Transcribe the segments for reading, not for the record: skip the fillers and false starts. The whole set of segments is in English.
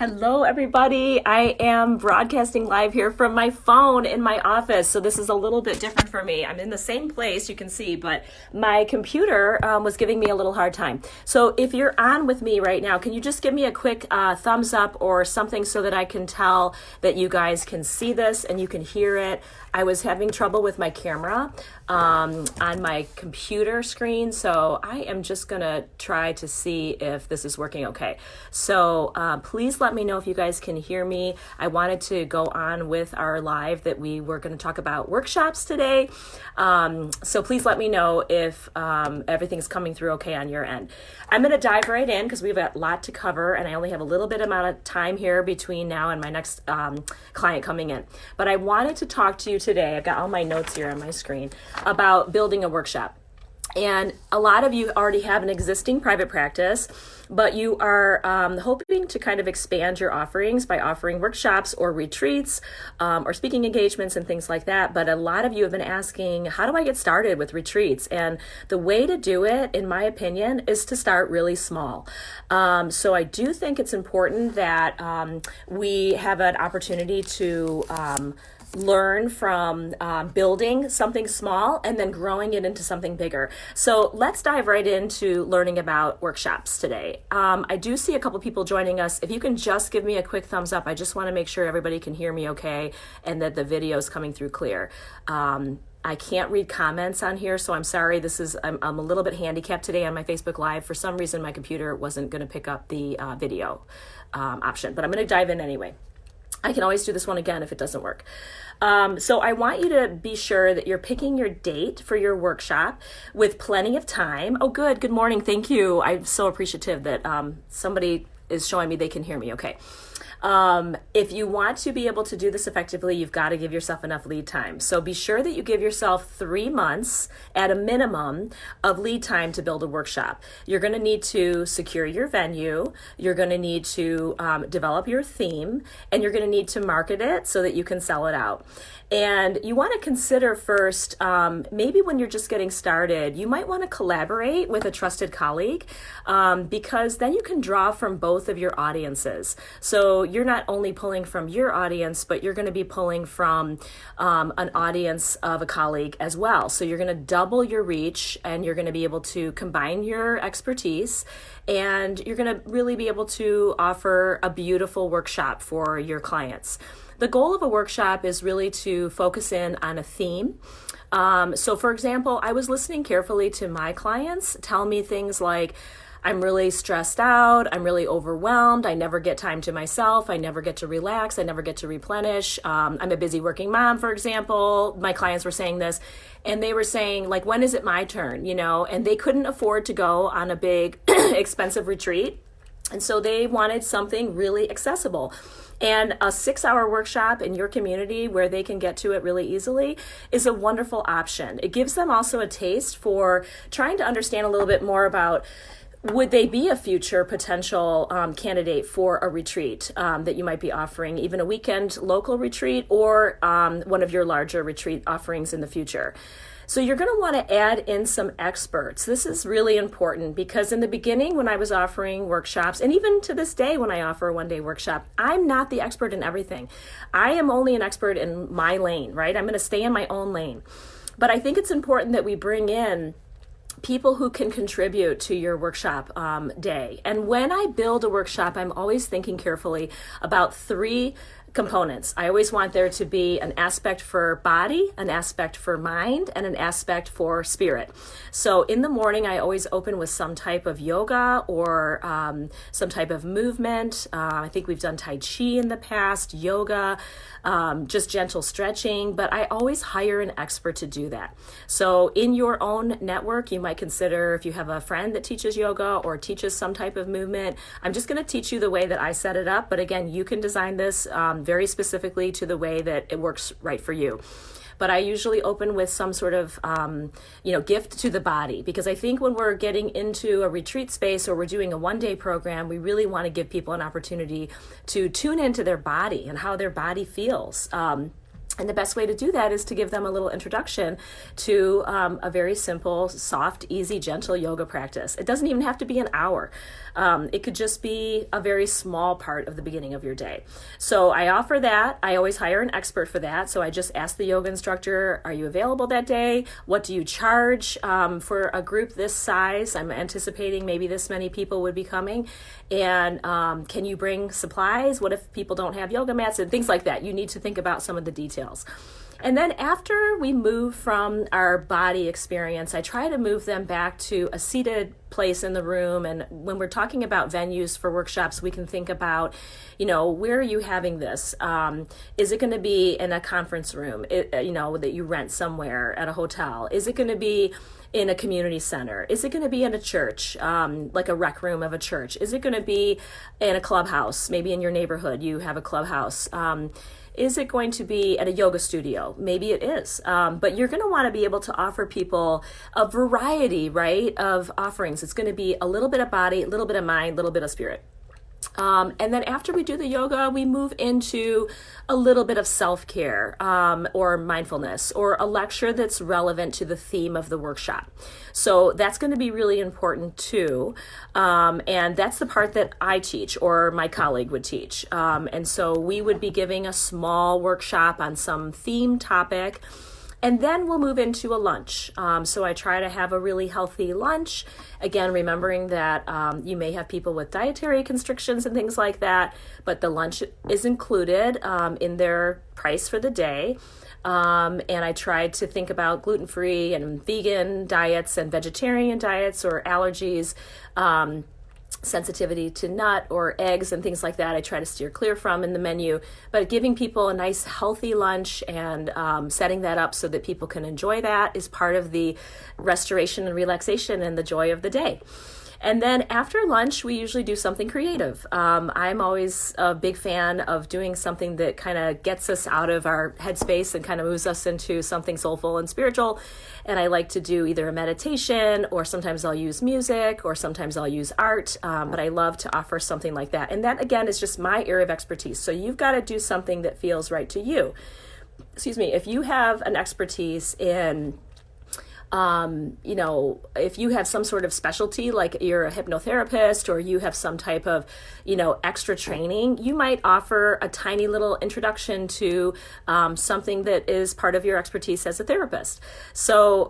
Hello, everybody. I am broadcasting live here from my phone in my office. So this is a little bit different for me. I'm in the same place, you can see, but my computer was giving me a little hard time. So if you're on with me right now, can you just give me a quick thumbs up or something so that I can tell that you guys can see this and you can hear it? I was having trouble with my camera on my computer screen, so I am just gonna try to see if this is working okay. So please let me know if you guys can hear me. I wanted to go on with our live that we were gonna talk about workshops today. So please let me know if everything's coming through okay on your end. I'm gonna dive right in because we've got a lot to cover and I only have a little bit amount of time here between now and my next client coming in. But I wanted to talk to you today, I've got all my notes here on my screen, about building a workshop. And a lot of you already have an existing private practice, but you are hoping to kind of expand your offerings by offering workshops or retreats or speaking engagements and things like that. But a lot of you have been asking, how do I get started with retreats? And the way to do it, in my opinion, is to start really small. So I do think it's important that we have an opportunity to learn from building something small and then growing it into something bigger. So let's dive right into learning about workshops today. I do see a couple people joining us. If you can just give me a quick thumbs up, I just want to make sure everybody can hear me okay and that the video is coming through clear. I can't read comments on here, so I'm sorry. I'm a little bit handicapped today on my Facebook Live. For some reason, my computer wasn't going to pick up the video option, but I'm going to dive in anyway. I can always do this one again if it doesn't work. So I want you to be sure that you're picking your date for your workshop with plenty of time. Oh, good morning, thank you. I'm so appreciative that somebody is showing me they can hear me okay. If you want to be able to do this effectively, you've got to give yourself enough lead time. So be sure that you give yourself 3 months at a minimum of lead time to build a workshop. You're going to need to secure your venue. You're going to need to develop your theme, and you're going to need to market it so that you can sell it out. And you want to consider first, maybe when you're just getting started, you might want to collaborate with a trusted colleague because then you can draw from both of your audiences. So you're not only pulling from your audience, but you're going to be pulling from an audience of a colleague as well. So you're going to double your reach and you're going to be able to combine your expertise and you're going to really be able to offer a beautiful workshop for your clients. The goal of a workshop is really to focus in on a theme. So for example, I was listening carefully to my clients tell me things like, I'm really stressed out, I'm really overwhelmed, I never get time to myself, I never get to relax, I never get to replenish. I'm a busy working mom, for example. My clients were saying this, and they were saying, like, when is it my turn, and they couldn't afford to go on a big, expensive retreat. And so they wanted something really accessible. And a 6-hour workshop in your community where they can get to it really easily is a wonderful option. It gives them also a taste for trying to understand a little bit more about would they be a future potential candidate for a retreat that you might be offering, even a weekend local retreat or one of your larger retreat offerings in the future. So you're going to want to add in some experts. This is really important because in the beginning when I was offering workshops, and even to this day when I offer a one-day workshop, I'm not the expert in everything. I am only an expert in my lane, right? I'm going to stay in my own lane. But I think it's important that we bring in people who can contribute to your workshop day. And when I build a workshop, I'm always thinking carefully about 3 components. I always want there to be an aspect for body, an aspect for mind, and an aspect for spirit. So in the morning, I always open with some type of yoga or some type of movement. I think we've done Tai Chi in the past, yoga, just gentle stretching, but I always hire an expert to do that. So in your own network, you might consider if you have a friend that teaches yoga or teaches some type of movement, I'm just going to teach you the way that I set it up. But again, you can design this very specifically to the way that it works right for you. But I usually open with some sort of, gift to the body, because I think when we're getting into a retreat space or we're doing a one-day program, we really want to give people an opportunity to tune into their body and how their body feels. And the best way to do that is to give them a little introduction to a very simple, soft, easy, gentle yoga practice. It doesn't even have to be an hour. It could just be a very small part of the beginning of your day. So I offer that. I always hire an expert for that. So I just ask the yoga instructor, are you available that day? What do you charge for a group this size? I'm anticipating maybe this many people would be coming. And can you bring supplies? What if people don't have yoga mats and things like that? You need to think about some of the details. And then after we move from our body experience, I try to move them back to a seated place in the room. And when we're talking about venues for workshops, we can think about, where are you having this? Is it going to be in a conference room, that you rent somewhere at a hotel? Is it going to be in a community center? Is it going to be in a church, like a rec room of a church? Is it going to be in a clubhouse? Maybe in your neighborhood you have a clubhouse. Is it going to be at a yoga studio? Maybe it is. But you're going to want to be able to offer people a variety, right, of offerings. It's going to be a little bit of body, a little bit of mind, a little bit of spirit. And then after we do the yoga, we move into a little bit of self-care or mindfulness or a lecture that's relevant to the theme of the workshop. So that's going to be really important too. And that's the part that I teach or my colleague would teach. And so we would be giving a small workshop on some theme topic. And then we'll move into a lunch. So I try to have a really healthy lunch. Again, remembering that you may have people with dietary constrictions and things like that, but the lunch is included in their price for the day. And I try to think about gluten-free and vegan diets and vegetarian diets or allergies, sensitivity to nut or eggs and things like that. I try to steer clear from in the menu, but giving people a nice healthy lunch and setting that up so that people can enjoy that is part of the restoration and relaxation and the joy of the day. And then after lunch, we usually do something creative. I'm always a big fan of doing something that kind of gets us out of our headspace and kind of moves us into something soulful and spiritual. And I like to do either a meditation, or sometimes I'll use music, or sometimes I'll use art. But I love to offer something like that. And that, again, is just my area of expertise. So you've got to do something that feels right to you. If you have an expertise in if you have some sort of specialty, like you're a hypnotherapist or you have some type of, extra training, you might offer a tiny little introduction to something that is part of your expertise as a therapist. So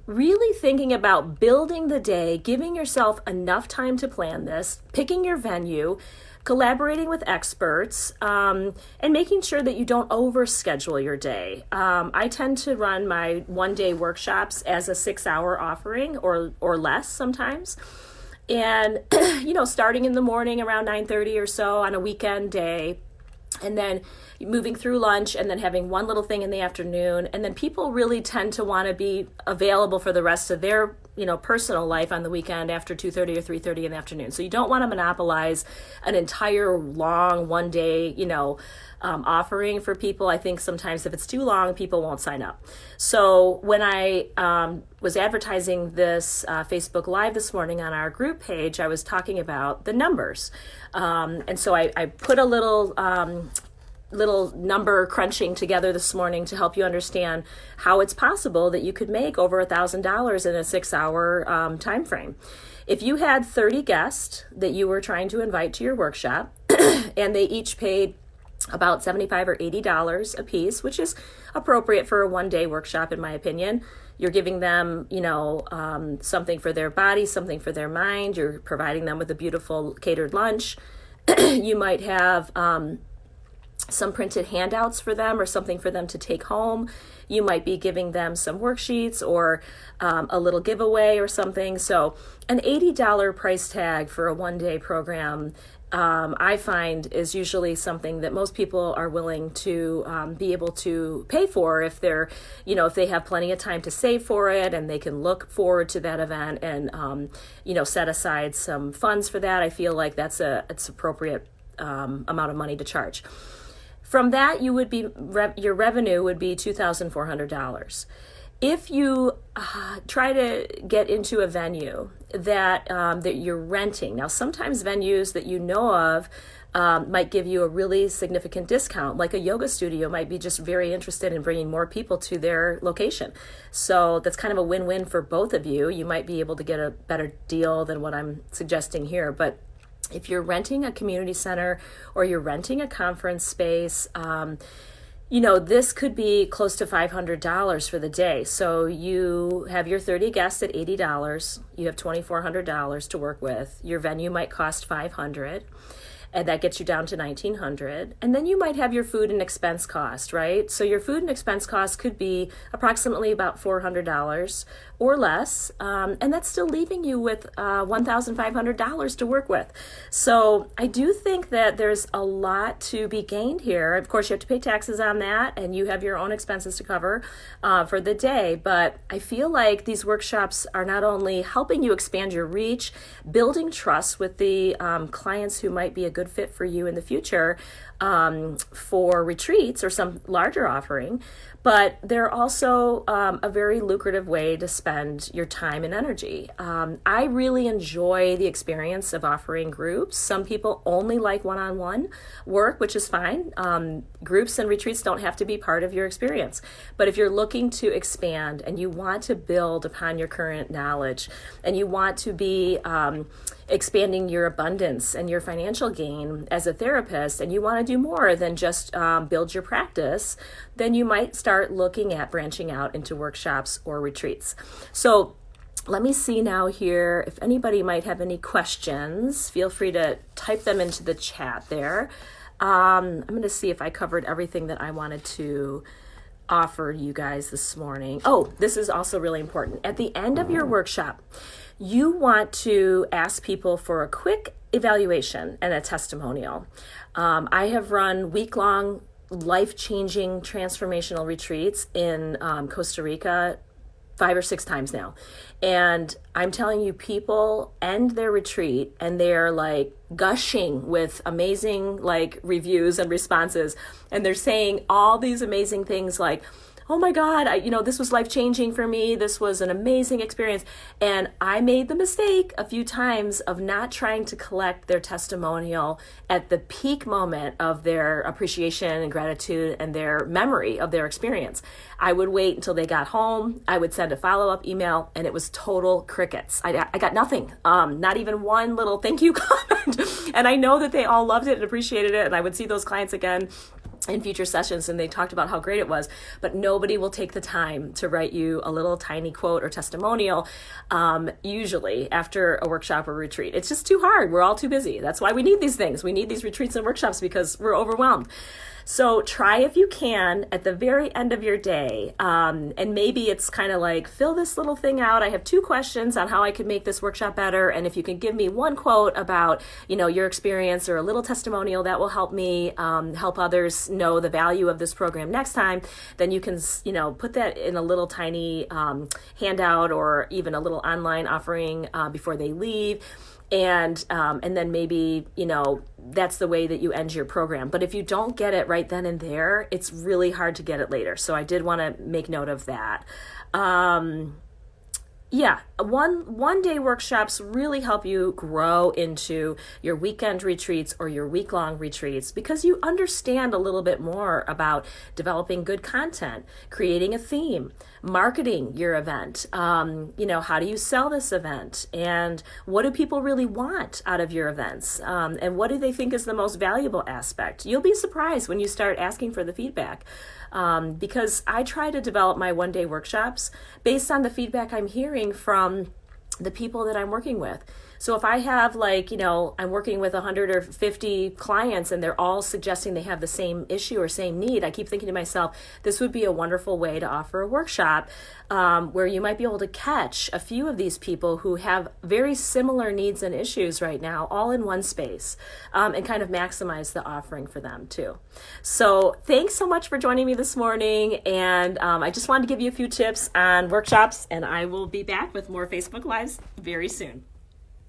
really thinking about building the day, giving yourself enough time to plan this, picking your venue, collaborating with experts, and making sure that you don't overschedule your day. I tend to run my one-day workshops as a 6-hour offering or less sometimes. And, starting in the morning around 9:30 or so on a weekend day, and then moving through lunch and then having one little thing in the afternoon. And then people really tend to want to be available for the rest of their, personal life on the weekend after 2:30 or 3:30 in the afternoon. So you don't want to monopolize an entire long one day, offering for people. I think sometimes if it's too long, people won't sign up. So when I was advertising this Facebook Live this morning on our group page, I was talking about the numbers. And so I put a little number crunching together this morning to help you understand how it's possible that you could make over $1,000 in a 6-hour time frame. If you had 30 guests that you were trying to invite to your workshop and they each paid about $75 or $80 a piece, which is appropriate for a one-day workshop, in my opinion. You're giving them, something for their body, something for their mind. You're providing them with a beautiful catered lunch. You might have some printed handouts for them or something for them to take home. You might be giving them some worksheets or a little giveaway or something. So an $80 price tag for a one-day program, I find, is usually something that most people are willing to be able to pay for if they're, if they have plenty of time to save for it and they can look forward to that event and, set aside some funds for that. I feel like it's appropriate amount of money to charge. From that, your revenue would be $2,400. If you try to get into a venue that you're renting. Now, sometimes venues that you know of might give you a really significant discount, like a yoga studio might be just very interested in bringing more people to their location. So that's kind of a win-win for both of you. You might be able to get a better deal than what I'm suggesting here, but if you're renting a community center or you're renting a conference space, this could be close to $500 for the day. So you have your 30 guests at $80. You have $2,400 to work with. Your venue might cost $500. And that gets you down to $1,900. And then you might have your food and expense cost, right? So your food and expense cost could be approximately about $400 or less. And that's still leaving you with $1,500 to work with. So I do think that there's a lot to be gained here. Of course, you have to pay taxes on that, and you have your own expenses to cover for the day. But I feel like these workshops are not only helping you expand your reach, building trust with the clients who might be a good fit for you in the future for retreats or some larger offering, but they're also a very lucrative way to spend your time and energy. I really enjoy the experience of offering groups. Some people only like one-on-one work, which is fine. Groups and retreats don't have to be part of your experience. But if you're looking to expand and you want to build upon your current knowledge and you want to be expanding your abundance and your financial gain as a therapist, and you want to do more than just build your practice, then you might start looking at branching out into workshops or retreats. So let me see now here if anybody might have any questions. Feel free to type them into the chat there. I'm going to see if I covered everything that I wanted to offer you guys this morning. Oh, this is also really important. At the end of your workshop, you want to ask people for a quick evaluation and a testimonial. I have run week-long, life-changing, transformational retreats in Costa Rica 5 or 6 times now. And I'm telling you, people end their retreat and they're like gushing with amazing reviews and responses. And they're saying all these amazing things like, oh my God, this was life-changing for me. This was an amazing experience. And I made the mistake a few times of not trying to collect their testimonial at the peak moment of their appreciation and gratitude and their memory of their experience. I would wait until they got home. I would send a follow-up email, and it was total crickets. I got nothing, not even one little thank you comment. And I know that they all loved it and appreciated it, and I would see those clients again in future sessions, and they talked about how great it was, but nobody will take the time to write you a little tiny quote or testimonial, usually after a workshop or retreat. It's just too hard. We're all too busy. That's why we need these things. We need these retreats and workshops because we're overwhelmed. So try if you can at the very end of your day, and maybe it's kind of like, fill this little thing out. I have 2 questions on how I could make this workshop better, and if you can give me one quote about, your experience or a little testimonial that will help me help others know the value of this program next time, then you can, put that in a little tiny handout or even a little online offering before they leave. And then maybe, that's the way that you end your program. But if you don't get it right then and there, it's really hard to get it later. So I did want to make note of that. One day workshops really help you grow into your weekend retreats or your week-long retreats because you understand a little bit more about developing good content, creating a theme, marketing your event. How do you sell this event? And what do people really want out of your events? And what do they think is the most valuable aspect? You'll be surprised when you start asking for the feedback. Because I try to develop my one-day workshops based on the feedback I'm hearing from the people that I'm working with. So if I have I'm working with 100 or 50 clients and they're all suggesting they have the same issue or same need, I keep thinking to myself, this would be a wonderful way to offer a workshop where you might be able to catch a few of these people who have very similar needs and issues right now, all in one space, and kind of maximize the offering for them too. So thanks so much for joining me this morning. And I just wanted to give you a few tips on workshops, and I will be back with more Facebook Lives very soon.